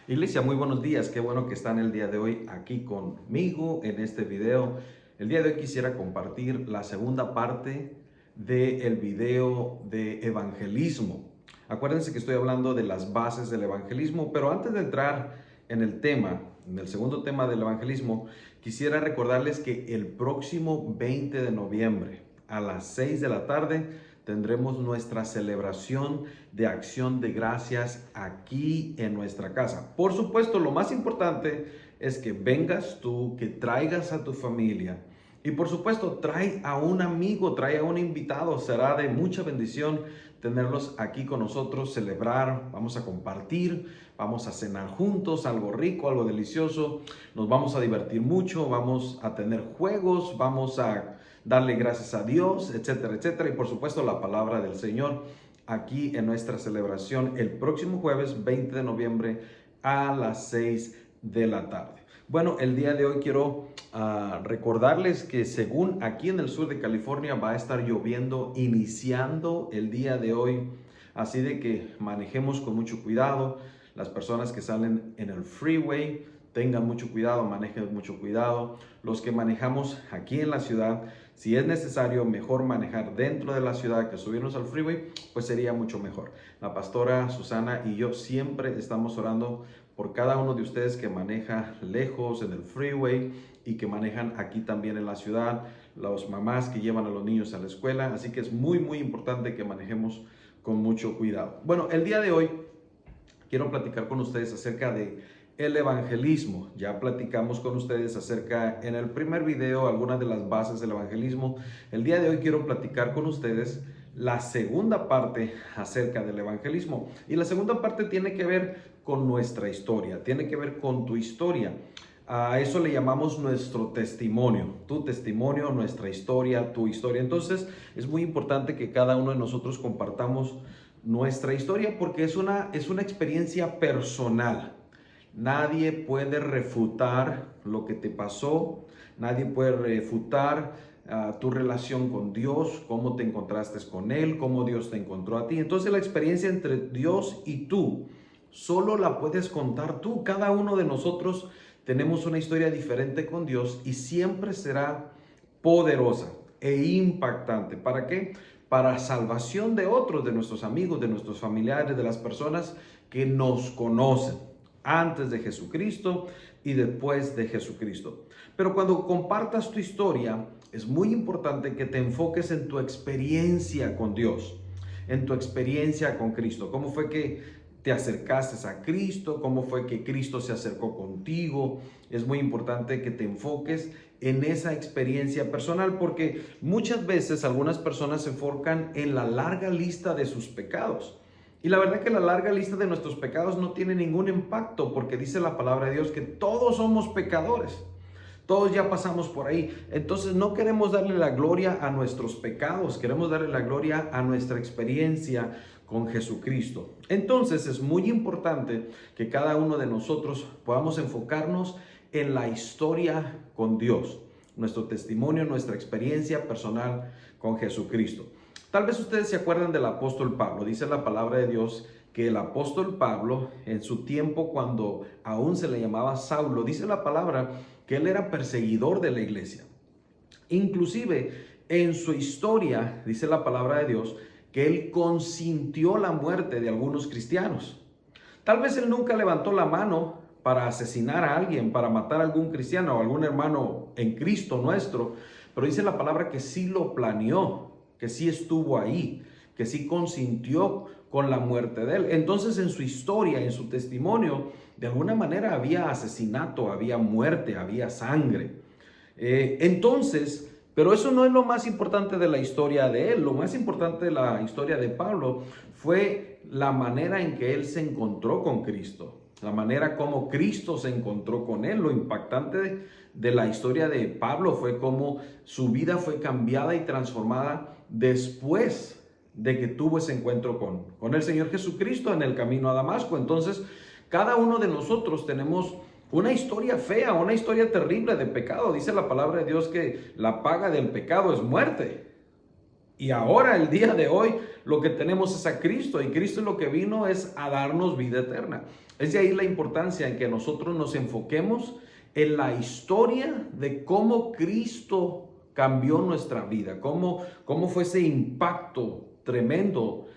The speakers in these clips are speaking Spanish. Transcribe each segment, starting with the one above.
Iglesia, muy buenos días. Qué bueno que están el día de hoy aquí conmigo en este video. El día de hoy quisiera compartir la segunda parte del video de evangelismo. Acuérdense que estoy hablando de las bases del evangelismo, pero antes de entrar en el tema, en el segundo tema del evangelismo, quisiera recordarles que el próximo 20 de noviembre a las 6 de la tarde tendremos nuestra celebración de acción de gracias aquí en nuestra casa. Por supuesto, lo más importante es que vengas tú, que traigas a tu familia y por supuesto trae a un amigo, trae a un invitado. Será de mucha bendición tenerlos aquí con nosotros, celebrar, vamos a compartir, vamos a cenar juntos, algo rico, algo delicioso, nos vamos a divertir mucho, vamos a tener juegos, vamos a darle gracias a Dios, etcétera, etcétera. Y por supuesto la palabra del Señor aquí en nuestra celebración el próximo jueves 20 de noviembre a las 6 de la tarde. Bueno, el día de hoy quiero recordarles que según aquí en el sur de California va a estar lloviendo iniciando el día de hoy. Así de que manejemos con mucho cuidado. Las personas que salen en el freeway, tengan mucho cuidado, manejen mucho cuidado. Los que manejamos aquí en la ciudad, si es necesario, mejor manejar dentro de la ciudad que subirnos al freeway, pues sería mucho mejor. La pastora Susana y yo siempre estamos orando por cada uno de ustedes que maneja lejos en el freeway y que manejan aquí también en la ciudad, las mamás que llevan a los niños a la escuela. Así que es muy, muy importante que manejemos con mucho cuidado. Bueno, el día de hoy quiero platicar con ustedes acerca de el evangelismo. Ya platicamos con ustedes acerca en el primer video algunas de las bases del evangelismo. El día de hoy quiero platicar con ustedes la segunda parte acerca del evangelismo. Y la segunda parte tiene que ver con nuestra historia, tiene que ver con tu historia. A eso le llamamos nuestro testimonio, tu testimonio, nuestra historia, tu historia. Entonces es muy importante que cada uno de nosotros compartamos nuestra historia porque es una experiencia personal. Nadie puede refutar lo que te pasó, nadie puede refutar tu relación con Dios, cómo te encontraste con Él, cómo Dios te encontró a ti. Entonces la experiencia entre Dios y tú solo la puedes contar tú. Cada uno de nosotros tenemos una historia diferente con Dios y siempre será poderosa e impactante. ¿Para qué? Para salvación de otros, de nuestros amigos, de nuestros familiares, de las personas que nos conocen antes de Jesucristo y después de Jesucristo. Pero cuando compartas tu historia, es muy importante que te enfoques en tu experiencia con Dios, en tu experiencia con Cristo. ¿Cómo fue que te acercaste a Cristo? ¿Cómo fue que Cristo se acercó contigo? Es muy importante que te enfoques en esa experiencia personal, porque muchas veces algunas personas se enfocan en la larga lista de sus pecados. Y la verdad que la larga lista de nuestros pecados no tiene ningún impacto, porque dice la palabra de Dios que todos somos pecadores. Todos ya pasamos por ahí. Entonces no queremos darle la gloria a nuestros pecados, queremos darle la gloria a nuestra experiencia con Jesucristo. Entonces es muy importante que cada uno de nosotros podamos enfocarnos en la historia con Dios, nuestro testimonio, nuestra experiencia personal con Jesucristo. Tal vez ustedes se acuerdan del apóstol Pablo. Dice la palabra de Dios que el apóstol Pablo, en su tiempo cuando aún se le llamaba Saulo, dice la palabra que él era perseguidor de la iglesia. Inclusive en su historia, dice la palabra de Dios, que él consintió la muerte de algunos cristianos. Tal vez él nunca levantó la mano para asesinar a alguien, para matar a algún cristiano o algún hermano en Cristo nuestro, pero dice la palabra que sí lo planeó, que sí estuvo ahí, que sí consintió con la muerte de él. Entonces en su historia, en su testimonio, de alguna manera había asesinato, había muerte, había sangre. Pero eso no es lo más importante de la historia de él. Lo más importante de la historia de Pablo fue la manera en que él se encontró con Cristo, la manera como Cristo se encontró con él. Lo impactante de la historia de Pablo fue cómo su vida fue cambiada y transformada después de que tuvo ese encuentro con el Señor Jesucristo en el camino a Damasco. Entonces, cada uno de nosotros tenemos una historia fea, una historia terrible de pecado. Dice la palabra de Dios que la paga del pecado es muerte. Y ahora, el día de hoy, lo que tenemos es a Cristo, y Cristo lo que vino es a darnos vida eterna. Es de ahí la importancia en que nosotros nos enfoquemos en la historia de cómo Cristo cambió nuestra vida, cómo fue ese impacto tremendo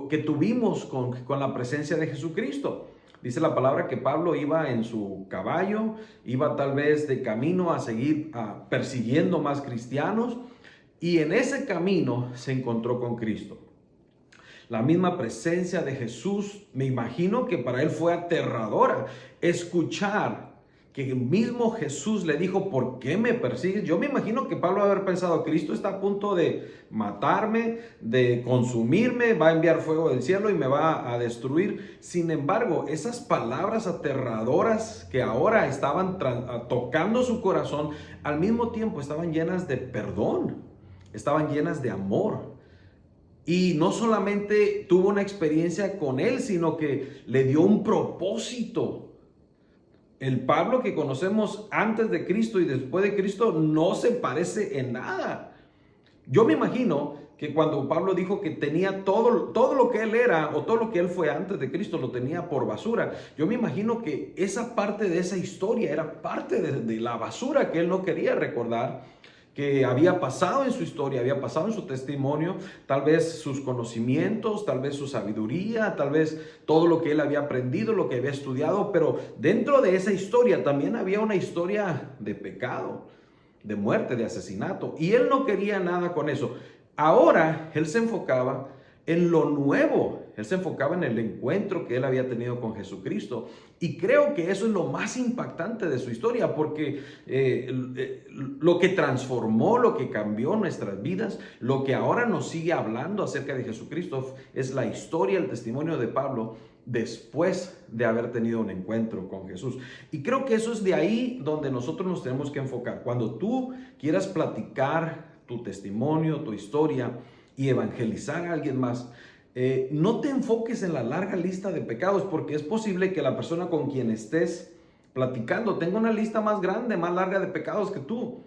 que tuvimos con la presencia de Jesucristo. Dice la palabra que Pablo iba en su caballo, iba tal vez de camino a seguir persiguiendo más cristianos, y en ese camino se encontró con Cristo. La misma presencia de Jesús, me imagino que para él fue aterradora escuchar que el mismo Jesús le dijo: ¿por qué me persigues? Yo me imagino que Pablo haber pensado: Cristo está a punto de matarme, de consumirme, va a enviar fuego del cielo y me va a destruir. Sin embargo, esas palabras aterradoras que ahora estaban tocando su corazón, al mismo tiempo estaban llenas de perdón, estaban llenas de amor. Y no solamente tuvo una experiencia con él, sino que le dio un propósito. El Pablo que conocemos antes de Cristo y después de Cristo no se parece en nada. Yo me imagino que cuando Pablo dijo que tenía todo lo que él era, o todo lo que él fue antes de Cristo, lo tenía por basura, yo me imagino que esa parte de esa historia era parte de la basura que él no quería recordar, que había pasado en su historia, había pasado en su testimonio, tal vez sus conocimientos, tal vez su sabiduría, tal vez todo lo que él había aprendido, lo que había estudiado, pero dentro de esa historia también había una historia de pecado, de muerte, de asesinato, y él no quería nada con eso. Ahora él se enfocaba en lo nuevo, él se enfocaba en el encuentro que él había tenido con Jesucristo, y creo que eso es lo más impactante de su historia, porque lo que transformó, lo que cambió nuestras vidas, lo que ahora nos sigue hablando acerca de Jesucristo, es la historia, el testimonio de Pablo después de haber tenido un encuentro con Jesús. Y creo que eso es de ahí donde nosotros nos tenemos que enfocar. Cuando tú quieras platicar tu testimonio, tu historia, y evangelizar a alguien más, no te enfoques en la larga lista de pecados, porque es posible que la persona con quien estés platicando tenga una lista más grande, más larga de pecados que tú.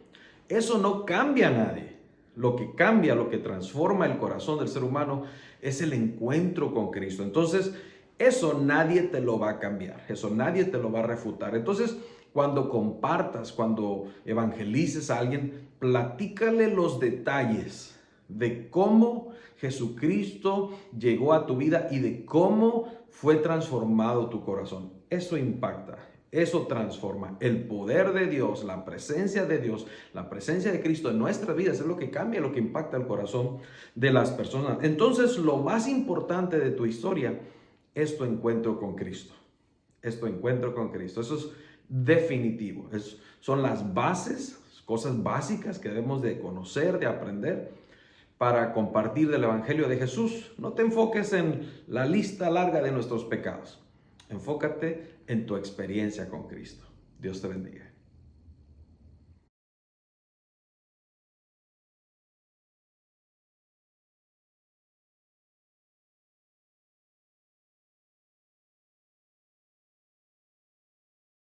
Eso no cambia a nadie. Lo que cambia, lo que transforma el corazón del ser humano es el encuentro con Cristo. Entonces, eso nadie te lo va a cambiar, eso nadie te lo va a refutar. Entonces, cuando compartas, cuando evangelices a alguien, platícale los detalles de cómo Jesucristo llegó a tu vida y de cómo fue transformado tu corazón. Eso impacta, eso transforma. El poder de Dios, la presencia de Dios, la presencia de Cristo en nuestras vidas es lo que cambia, lo que impacta el corazón de las personas. Entonces, lo más importante de tu historia es tu encuentro con Cristo. Es tu encuentro con Cristo. Eso es definitivo. Son las bases, cosas básicas que debemos de conocer, de aprender para compartir del Evangelio de Jesús. No te enfoques en la lista larga de nuestros pecados. Enfócate en tu experiencia con Cristo. Dios te bendiga.